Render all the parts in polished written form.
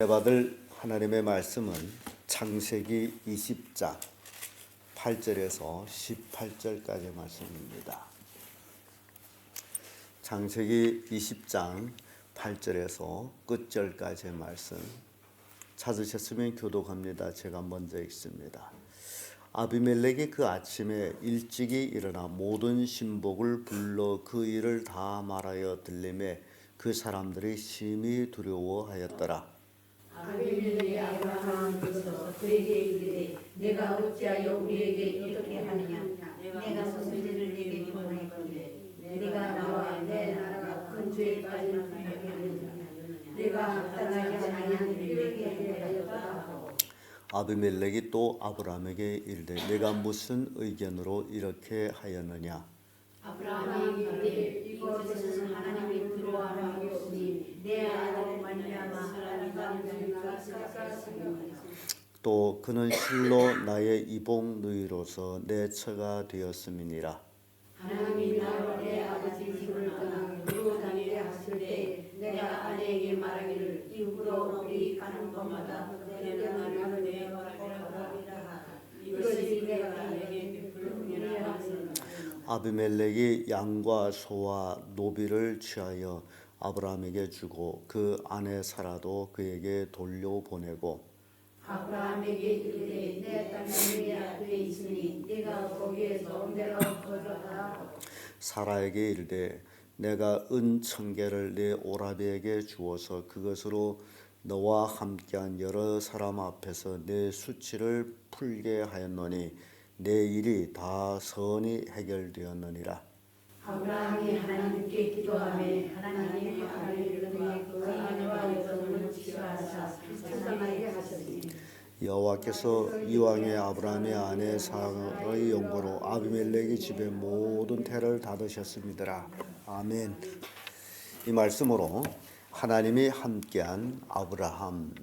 받을 하나님의 말씀은 창세기 20장 8절에서 18절까지 말씀입니다. 창세기 20장 8절에서 끝절까지의 말씀 찾으셨으면 교독합니다. 제가 먼저 읽습니다. 아비멜렉이 그 아침에 일찍이 일어나 모든 신복을 불러 그 일을 다 말하여 들리매 그 사람들이 심히 두려워하였더라. 아비멜렉이 아브라함께서 그에게 이르되 내가 어찌하여 우리에게 이렇게 하느냐. 내가 소수지를 네게 보내건대 네가 나와 내 나라가 큰 죄에 빠지는 하게 하느냐. 내가 떠나지 아니한 이렇게 하였다 하고. 아비멜렉이 또 아브라함에게 이르되 내가 무슨 의견으로 이렇게 하였느냐. 아브라함이 이르되 이곳에서는 하나님이 두려워함이 없으니 내 아들로 말미암아 하나님과 우리가 생각하였으며. 또 그는 실로 나의 이복 누이로서 내 처가 되었음이니라. 하나님이 나로 내 아버지 집을 떠나 두루 다니게 하실 때 내가 아내에게 말하기를 이후로 우리 가는 곳마다 너의 말을 내 허락하리라. 이것이 내가 내게 베풀음이라 하시니라. 아비멜렉이 양과 소와 노비를 취하여 아브라함에게 주고 그 아내 사라도 그에게 돌려보내고 아브라함에게 이르되 내 땅이 네 앞에 있으니 네가 거기에서 내가 거주하라. 사라에게 이르되 내가 은 1,000개를 내 오라비에게 주어서 그것으로 너와 함께한 여러 사람 앞에서 내 수치를 풀게 하였노니 내 일이 다 선히 해결되었느니라. 아브라함이 하나님께 기도하매 하나님이 아비를 통해 그 아내와 여종을 치유하사 출산하게 하셨으니 여호와께서 이왕에 아브라함의 아내 사라의 용고로 아비멜렉의 집에 모든 태를 닫으셨습니다. 아멘. 이 말씀으로 하나님이 함께한 아브라함.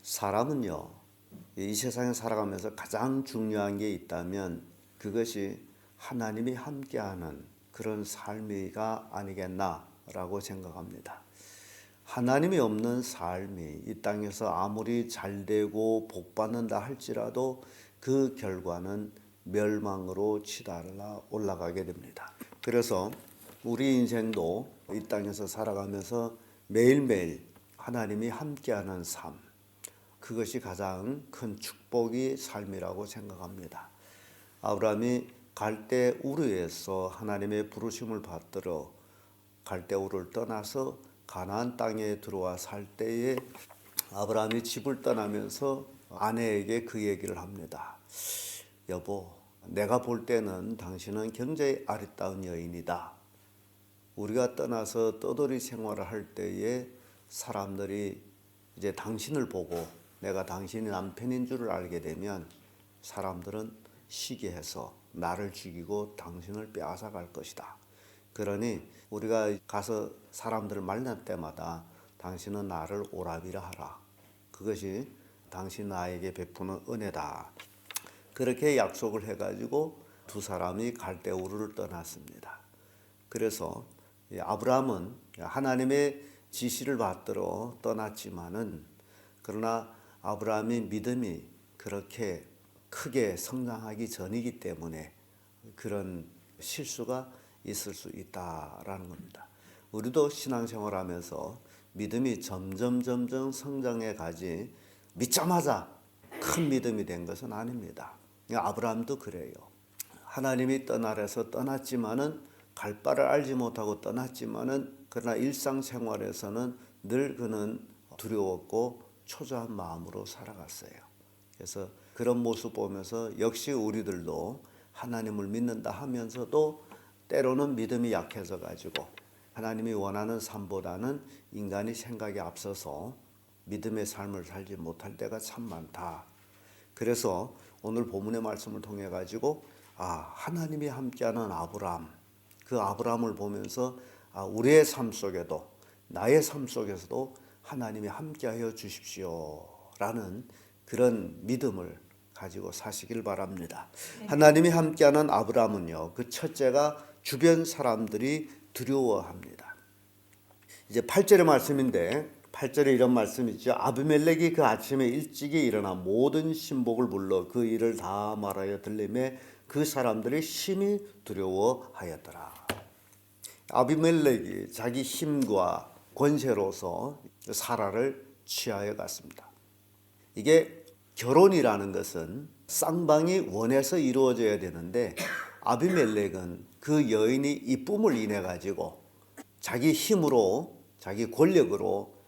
사람은요, 이 세상에 살아가면서 가장 중요한 게 있다면 그것이 하나님이 함께하는 그런 삶이가 아니겠나라고 생각합니다. 하나님이 없는 삶이 이 땅에서 아무리 잘되고 복받는다 할지라도 그 결과는 멸망으로 치달아 올라가게 됩니다. 그래서 우리 인생도 이 땅에서 살아가면서 매일매일 하나님이 함께하는 삶, 그것이 가장 큰 축복의 삶이라고 생각합니다. 아브라함이 갈대 우르에서 하나님의 부르심을 받들어 갈대 우르를 떠나서 가나안 땅에 들어와 살 때에 아브라함이 집을 떠나면서 아내에게 그 얘기를 합니다. 여보, 내가 볼 때는 당신은 굉장히 아리따운 여인이다. 우리가 떠나서 떠돌이 생활을 할 때에 사람들이 이제 당신을 보고 내가 당신이 남편인 줄을 알게 되면 사람들은 시기해서 나를 죽이고 당신을 빼앗아 갈 것이다. 그러니 우리가 가서 사람들을 만날 때마다 당신은 나를 오라비라 하라. 그것이 당신 나에게 베푸는 은혜다. 그렇게 약속을 해가지고 두 사람이 갈대 우르를 떠났습니다. 그래서 아브라함은 하나님의 지시를 받들어 떠났지만은 그러나 아브라함의 믿음이 그렇게 크게 성장하기 전이기 때문에 그런 실수가 있을 수 있다라는 겁니다. 우리도 신앙생활하면서 믿음이 점점 성장해 가지 믿자마자 큰 믿음이 된 것은 아닙니다. 아브라함도 그래요. 하나님이 떠나래서 떠났지만은 갈 바를 알지 못하고 떠났지만은 그러나 일상생활에서는 늘 그는 두려웠고 초조한 마음으로 살아갔어요. 그래서 그런 모습 보면서 역시 우리들도 하나님을 믿는다 하면서도 때로는 믿음이 약해져 가지고 하나님이 원하는 삶보다는 인간이 생각이 앞서서 믿음의 삶을 살지 못할 때가 참 많다. 그래서 오늘 본문의 말씀을 통해 가지고 하나님이 함께하는 아브라함, 그 아브라함을 보면서 우리의 삶 속에도 나의 삶 속에서도 하나님이 함께하여 주십시오라는 그런 믿음을 가지고 사시길 바랍니다. 하나님이 함께하는 아브라함은요, 그 첫째가 주변 사람들이 두려워합니다. 이제 8절의 말씀인데 8절에 이런 말씀이 있죠. 아비멜렉이 그 아침에 일찍이 일어나 모든 신복을 불러 그 일을 다 말하여 들리매 그 사람들이 심히 두려워하였더라. 아비멜렉이 자기 힘과 권세로서 사라를 취하여 갔습니다. 이게 결혼이라는 것은 쌍방이 원해서 이루어져야 되는데 아비멜렉은 그 여인이 이쁨을 인해 가지고 자기 힘으로 자기 권력으로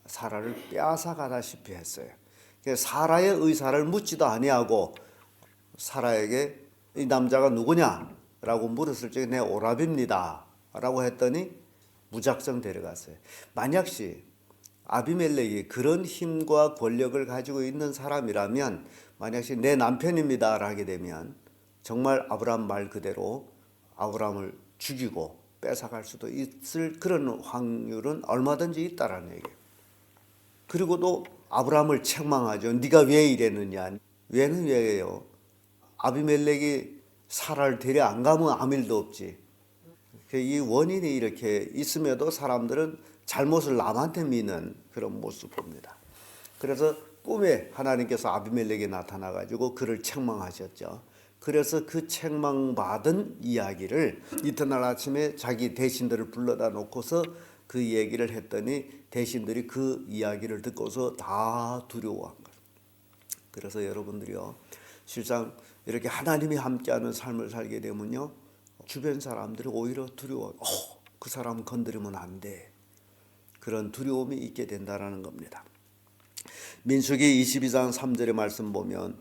사라를 빼앗아가다시피 했어요. 사라의 의사를 묻지도 아니하고 사라에게 이 남자가 누구냐라고 물었을 적에 내 오라비입니다 라고 했더니 무작정 데려갔어요. 만약시 아비멜렉이 그런 힘과 권력을 가지고 있는 사람이라면 만약시 내 남편입니다라 하게 되면 정말 아브라함 말 그대로 아브라함을 죽이고 뺏어갈 수도 있을 그런 확률은 얼마든지 있다라는 얘기예요. 그리고도 아브라함을 책망하죠. 네가 왜 이랬느냐. 왜는 왜예요. 아비멜렉이 사라를 데려 안 가면 아무 일도 없지. 이 원인이 이렇게 있음에도 사람들은 잘못을 남한테 미는 그런 모습 봅니다. 그래서 꿈에 하나님께서 아비멜렉에 나타나 가지고 그를 책망하셨죠. 그래서 그 책망받은 이야기를 이튿날 아침에 자기 대신들을 불러다 놓고서 그 얘기를 했더니 대신들이 그 이야기를 듣고서 다 두려워한 거예요. 그래서 여러분들이요, 실상 이렇게 하나님이 함께하는 삶을 살게 되면요, 주변 사람들이 오히려 두려워. 그 사람 건드리면 안 돼. 그런 두려움이 있게 된다라는 겁니다. 민수기 22장 3절의 말씀 보면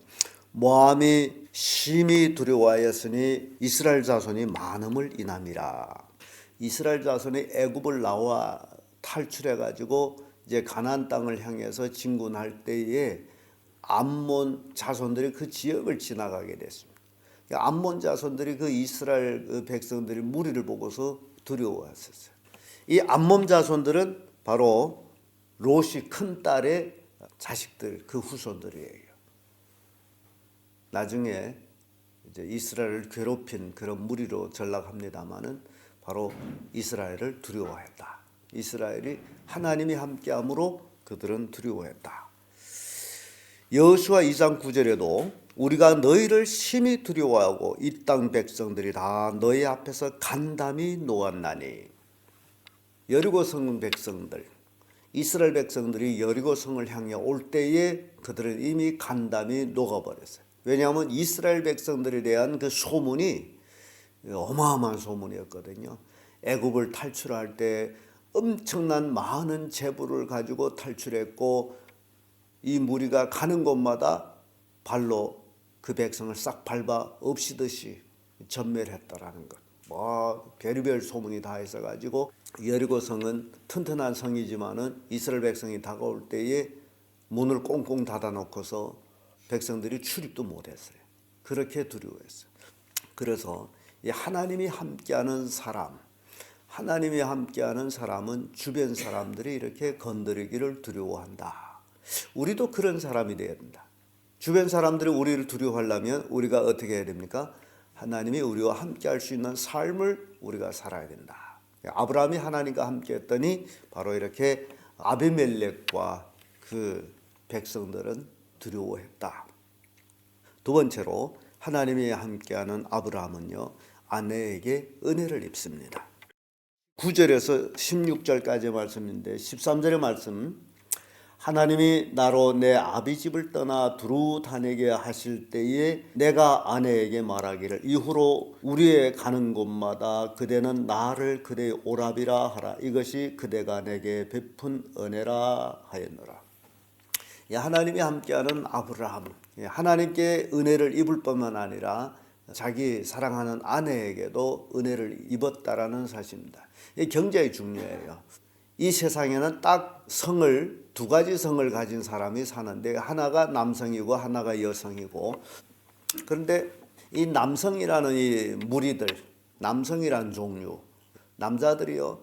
모함이 심히 두려워하였으니 이스라엘 자손이 많음을 인함이라. 이스라엘 자손이 애굽을 나와 탈출해 가지고 이제 가나안 땅을 향해서 진군할 때에 암몬 자손들이 그 지역을 지나가게 됐습니다. 암몬 자손들이 그 이스라엘 백성들이 무리를 보고서 두려워했었어요. 이 암몬 자손들은 바로 롯이 큰 딸의 자식들, 그 후손들이에요. 나중에 이제 이스라엘을 괴롭힌 그런 무리로 전락합니다마는 바로 이스라엘을 두려워했다. 이스라엘이 하나님이 함께함으로 그들은 두려워했다. 여호수아 2장 9절에도 우리가 너희를 심히 두려워하고 이 땅 백성들이 다 너희 앞에서 간담이 놓았나니. 여리고성 백성들, 이스라엘 백성들이 여리고성을 향해 올 때에 그들은 이미 간담이 녹아버렸어요. 왜냐하면 이스라엘 백성들에 대한 그 소문이 어마어마한 소문이었거든요. 애굽을 탈출할 때 엄청난 많은 재물을 가지고 탈출했고 이 무리가 가는 곳마다 발로 그 백성을 싹 밟아 없이듯이 전멸했다라는 것. 별의별 소문이 다 있어가지고 여리고성은 튼튼한 성이지만은 이스라엘 백성이 다가올 때에 문을 꽁꽁 닫아놓고서 백성들이 출입도 못했어요. 그렇게 두려워했어요. 그래서 이 하나님이 함께하는 사람, 하나님이 함께하는 사람은 주변 사람들이 이렇게 건드리기를 두려워한다. 우리도 그런 사람이 되어야 된다. 주변 사람들이 우리를 두려워하려면 우리가 어떻게 해야 됩니까? 하나님이 우리와 함께할 수 있는 삶을 우리가 살아야 된다. 아브라함이 하나님과 함께했더니 바로 이렇게 아비멜렉과 그 백성들은 두려워했다. 두 번째로 하나님이 함께하는 아브라함은요, 아내에게 은혜를 입습니다. 9절에서 16절까지의 말씀인데 13절의 말씀, 하나님이 나로 내 아비 집을 떠나 두루 다니게 하실 때에 내가 아내에게 말하기를 이후로 우리의 가는 곳마다 그대는 나를 그대의 오라비라 하라. 이것이 그대가 내게 베푼 은혜라 하였노라. 하나님이 함께하는 아브라함, 하나님께 은혜를 입을 뿐만 아니라 자기 사랑하는 아내에게도 은혜를 입었다라는 사실입니다. 이게 굉장히 중요해요. 이 세상에는 딱 성을, 두 가지 성을 가진 사람이 사는데 하나가 남성이고 하나가 여성이고, 그런데 이 남성이라는 이 무리들, 남성이라는 종류, 남자들이요,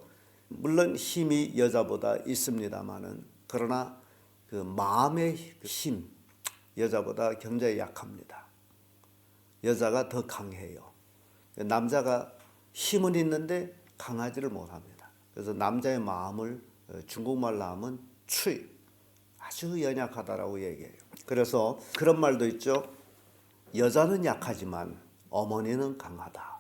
물론 힘이 여자보다 있습니다만은 그러나 그 마음의 힘, 여자보다 굉장히 약합니다. 여자가 더 강해요. 남자가 힘은 있는데 강하지를 못합니다. 그래서 남자의 마음을 중국말로 하면 추위 아주 연약하다라고 얘기해요. 그래서 그런 말도 있죠. 여자는 약하지만 어머니는 강하다.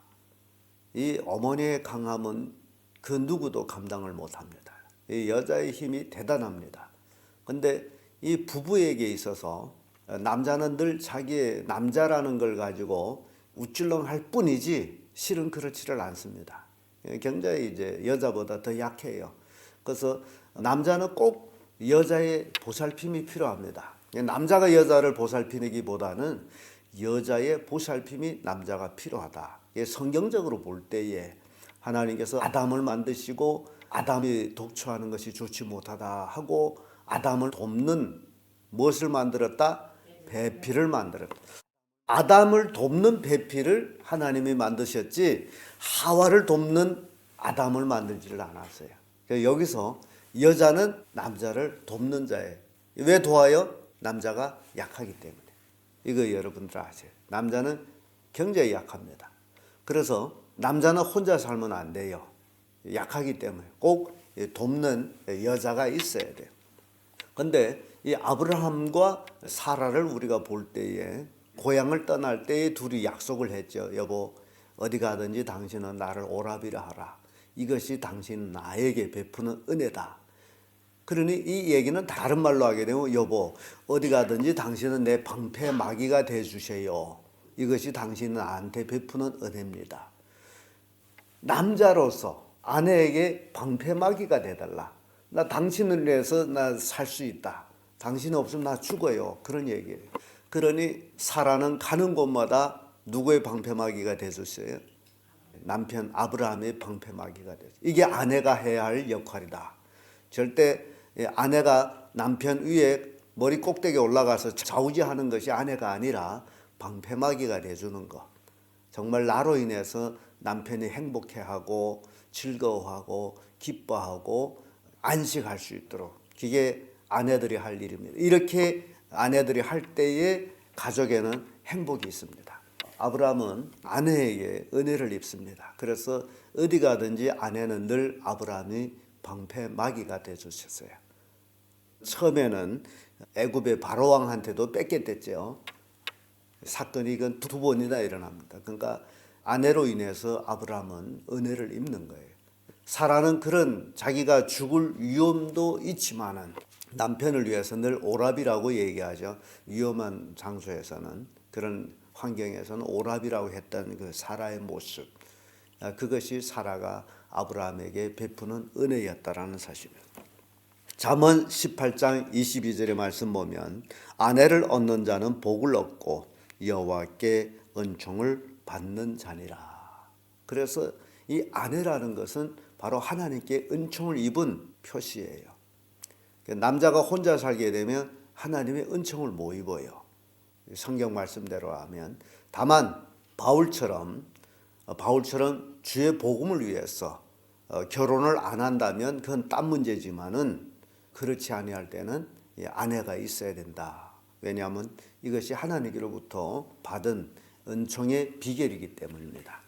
이 어머니의 강함은 그 누구도 감당을 못합니다. 이 여자의 힘이 대단합니다. 근데 이 부부에게 있어서 남자는 늘 자기의 남자라는 걸 가지고 우쭐렁할 뿐이지 실은 그렇지를 않습니다. 굉장히 이제 여자보다 더 약해요. 그래서 남자는 꼭 여자의 보살핌이 필요합니다. 남자가 여자를 보살피기보다는 여자의 보살핌이 남자가 필요하다. 성경적으로 볼 때에 하나님께서 아담을 만드시고 아담이 독초하는 것이 좋지 못하다 하고 아담을 돕는 무엇을 만들었다? 배필을 만들었다. 아담을 돕는 배필을 하나님이 만드셨지 하와를 돕는 아담을 만들지를 않았어요. 여기서 여자는 남자를 돕는 자예요. 왜 도와요? 남자가 약하기 때문에. 이거 여러분들 아세요. 남자는 굉장히 약합니다. 그래서 남자는 혼자 살면 안 돼요. 약하기 때문에 꼭 돕는 여자가 있어야 돼요. 근데 이 아브라함과 사라를 우리가 볼 때에 고향을 떠날 때에 둘이 약속을 했죠. 여보, 어디 가든지 당신은 나를 오라비라 하라. 이것이 당신 나에게 베푸는 은혜다. 그러니 이 얘기는 다른 말로 하게 되면 여보, 어디 가든지 당신은 내 방패 마귀가 돼 주세요. 이것이 당신 나한테 베푸는 은혜입니다. 남자로서 아내에게 방패 마귀가 돼달라. 나 당신을 위해서 나 살 수 있다. 당신 없으면 나 죽어요. 그런 얘기예요. 그러니 사라는 가는 곳마다 누구의 방패막이가 되었어요? 남편 아브라함의 방패막이가 됐어요. 이게 아내가 해야 할 역할이다. 절대 아내가 남편 위에 머리 꼭대기에 올라가서 좌우지하는 것이 아내가 아니라 방패막이가 돼주는 것. 정말 나로 인해서 남편이 행복해하고 즐거워하고 기뻐하고 안식할 수 있도록 그게 아내들이 할 일입니다. 이렇게 아내들이 할 때에 가족에는 행복이 있습니다. 아브라함은 아내에게 은혜를 입습니다. 그래서 어디 가든지 아내는 늘 아브라함이 방패 마귀가 되주셨어요. 처음에는 애굽의 바로왕한테도 뺏겼댔죠. 사건이 이건 두 번이나 일어납니다. 그러니까 아내로 인해서 아브라함은 은혜를 입는 거예요. 사라는 그런 자기가 죽을 위험도 있지만은 남편을 위해서 늘 오라비라고 얘기하죠. 위험한 장소에서는 그런 환경에서는 오라비라고 했던 그 사라의 모습. 그것이 사라가 아브라함에게 베푸는 은혜였다라는 사실입니다. 잠언 18장 22절의 말씀 보면 아내를 얻는 자는 복을 얻고 여호와께 은총을 받는 자니라. 그래서 이 아내라는 것은 바로 하나님께 은총을 입은 표시예요. 남자가 혼자 살게 되면 하나님의 은총을 못 입어요. 성경 말씀대로 하면. 다만 바울처럼 주의 복음을 위해서 결혼을 안 한다면 그건 딴 문제지만은 그렇지 아니할 때는 아내가 있어야 된다. 왜냐하면 이것이 하나님께로부터 받은 은총의 비결이기 때문입니다.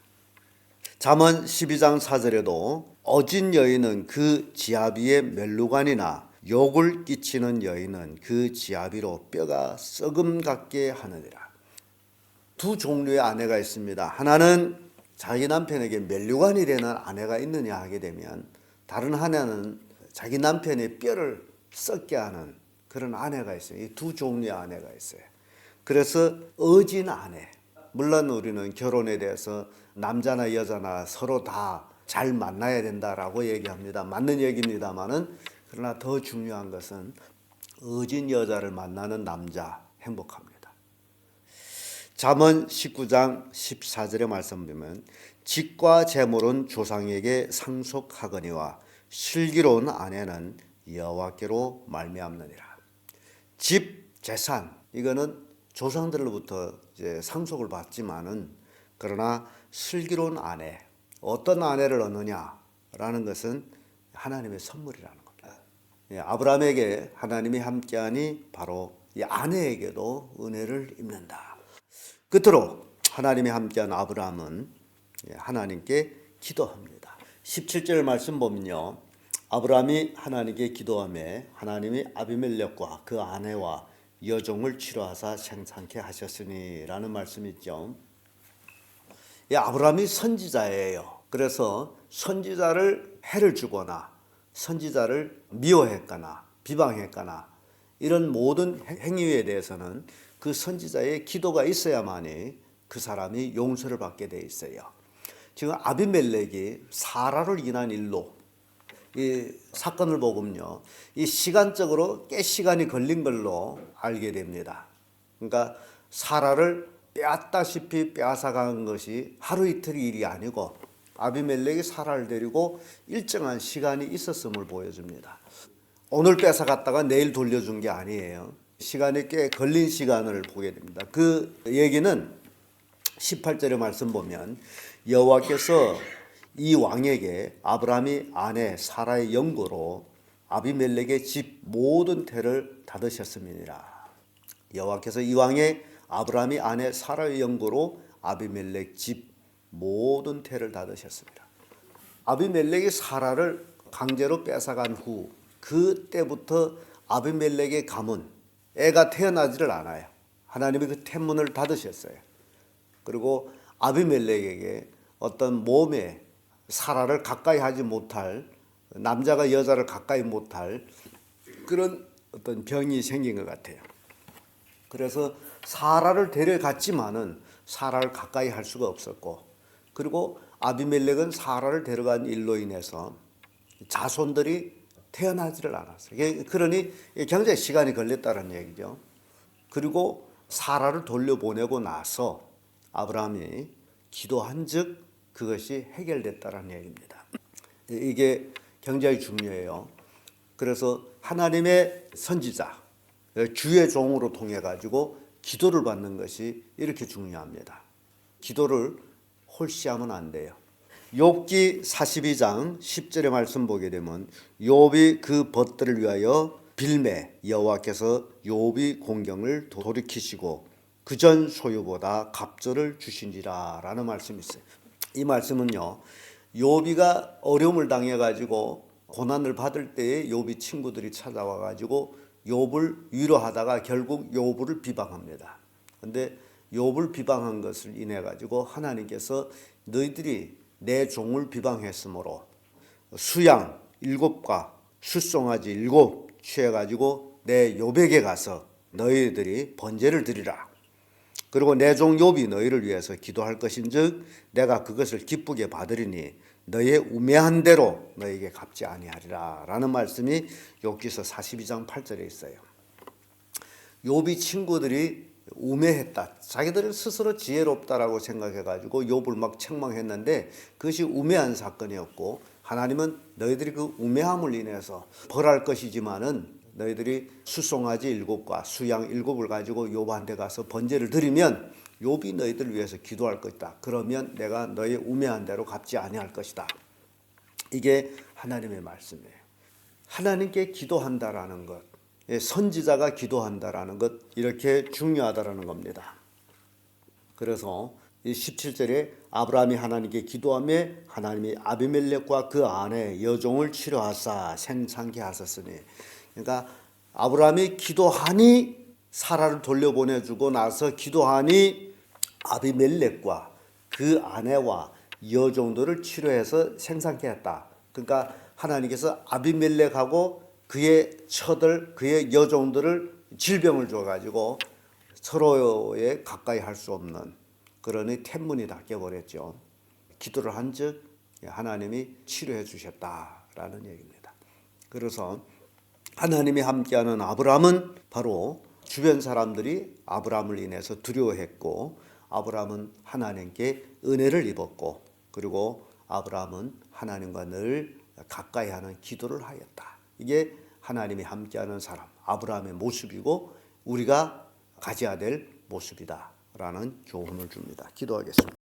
잠언 12장 4절에도 어진 여인은 그 지아비의 멜루관이나 욕을 끼치는 여인은 그 지아비로 뼈가 썩음 같게 하느니라. 두 종류의 아내가 있습니다. 하나는 자기 남편에게 멜루관이 되는 아내가 있느냐 하게 되면 다른 하나는 자기 남편의 뼈를 썩게 하는 그런 아내가 있어요. 이 두 종류의 아내가 있어요. 그래서 어진 아내. 물론 우리는 결혼에 대해서 남자나 여자나 서로 다 잘 만나야 된다라고 얘기합니다. 맞는 얘기입니다만은 그러나 더 중요한 것은 어진 여자를 만나는 남자 행복합니다. 잠언 19장 14절의 말씀 보면 집과 재물은 조상에게 상속하거니와 슬기로운 아내는 여호와께로 말미암느니라. 집, 재산 이거는 조상들로부터 이제 상속을 받지만은 그러나 슬기로운 아내, 어떤 아내를 얻느냐라는 것은 하나님의 선물이라는 겁니다. 아브라함에게 하나님이 함께하니 바로 이 아내에게도 은혜를 입는다. 끝으로 하나님이 함께한 아브라함은 하나님께 기도합니다. 17절 말씀 보면요. 아브라함이 하나님께 기도하며 하나님이 아비멜렉과 그 아내와 여종을 치료하사 생산케 하셨으니라는 말씀이 있죠. 이 아브라함이 선지자예요. 그래서 선지자를 해를 주거나 선지자를 미워했거나 비방했거나 이런 모든 행위에 대해서는 그 선지자의 기도가 있어야만이 그 사람이 용서를 받게 돼 있어요. 지금 아비멜렉이 사라를 인한 일로 이 사건을 보면요, 이 시간적으로 꽤 시간이 걸린 걸로 알게 됩니다. 그러니까 사라를 빼앗다시피 빼앗아간 것이 하루 이틀 일이 아니고 아비멜렉이 사라를 데리고 일정한 시간이 있었음을 보여줍니다. 오늘 뺏어갔다가 내일 돌려준 게 아니에요. 시간이 꽤 걸린 시간을 보게 됩니다. 그 얘기는 18절의 말씀 보면 여호와께서 이 왕에게 아브라함이 아내 사라의 영거로 아비멜렉의 집 모든 태를 닫으셨음이니라. 여호와께서 이 왕의 아브라함이 아내 사라의 영거로 아비멜렉 집 모든 태를 닫으셨습니다. 아비멜렉이 사라를 강제로 뺏어간 후 그때부터 아비멜렉의 가문, 애가 태어나지를 않아요. 하나님이 그 태문을 닫으셨어요. 그리고 아비멜렉에게 어떤 몸에 사라를 가까이 하지 못할, 남자가 여자를 가까이 못할 그런 어떤 병이 생긴 것 같아요. 그래서 사라를 데려갔지만은 사라를 가까이 할 수가 없었고, 그리고 아비멜렉은 사라를 데려간 일로 인해서 자손들이 태어나지를 않았어요. 그러니 굉장히 시간이 걸렸다는 얘기죠. 그리고 사라를 돌려보내고 나서 아브라함이 기도한즉 그것이 해결됐다는 얘기입니다. 이게 굉장히 중요해요. 그래서 하나님의 선지자, 주의 종으로 통해 가지고 기도를 받는 것이 이렇게 중요합니다. 기도를 홀시하면 안 돼요. 욥기 42장 10절의 말씀 보게 되면 욥이 그 벗들을 위하여 빌매 여호와께서 욥이 공경을 돌이키시고 그전 소유보다 갑절을 주신지라 라는 말씀이 있어요. 이 말씀은요, 욥이가 어려움을 당해 가지고 고난을 받을 때에 욥이 친구들이 찾아와 가지고 욥을 위로하다가 결국 욥을 비방합니다. 근데 욥을 비방한 것을 인해 가지고 하나님께서 너희들이 내 종을 비방했으므로 수양 7과 숫송아지 7 취해 가지고 내 욥에게 가서 너희들이 번제를 드리라. 그리고 내 종 욥이 너희를 위해서 기도할 것인즉 내가 그것을 기쁘게 받으리니 너희의 우매한 대로 너희에게 갚지 아니하리라 라는 말씀이 욥기서 42장 8절에 있어요. 욥이 친구들이 우매했다. 자기들은 스스로 지혜롭다라고 생각해가지고 욥을 막 책망했는데 그것이 우매한 사건이었고 하나님은 너희들이 그 우매함을 인해서 벌할 것이지만은 너희들이 수송아지 7과 수양 7을 가지고 욥한테 가서 번제를 드리면 욥이 너희들을 위해서 기도할 것이다. 그러면 내가 너희 우매한 대로 갚지 아니할 것이다. 이게 하나님의 말씀이에요. 하나님께 기도한다라는 것, 선지자가 기도한다라는 것, 이렇게 중요하다라는 겁니다. 그래서 이 17절에 아브라함이 하나님께 기도하며 하나님이 아비멜렉과 그 아내 여종을 치료하사 생산케 하셨으니, 그러니까 아브라함이 기도하니 사라를 돌려보내주고 나서 기도하니 아비멜렉과 그 아내와 여종들을 치료해서 생산케 했다. 그러니까 하나님께서 아비멜렉하고 그의 처들, 그의 여종들을 질병을 줘가지고 서로에 가까이 할 수 없는, 그러니天문이 닫혀버렸죠. 기도를 한즉 하나님이 치료해 주셨다라는 얘기입니다. 그래서 하나님이 함께하는 아브라함은 바로 주변 사람들이 아브라함을 인해서 두려워했고, 아브라함은 하나님께 은혜를 입었고, 그리고 아브라함은 하나님과 늘 가까이 하는 기도를 하였다. 이게 하나님이 함께하는 사람, 아브라함의 모습이고 우리가 가져야 될 모습이다 라는 교훈을 줍니다. 기도하겠습니다.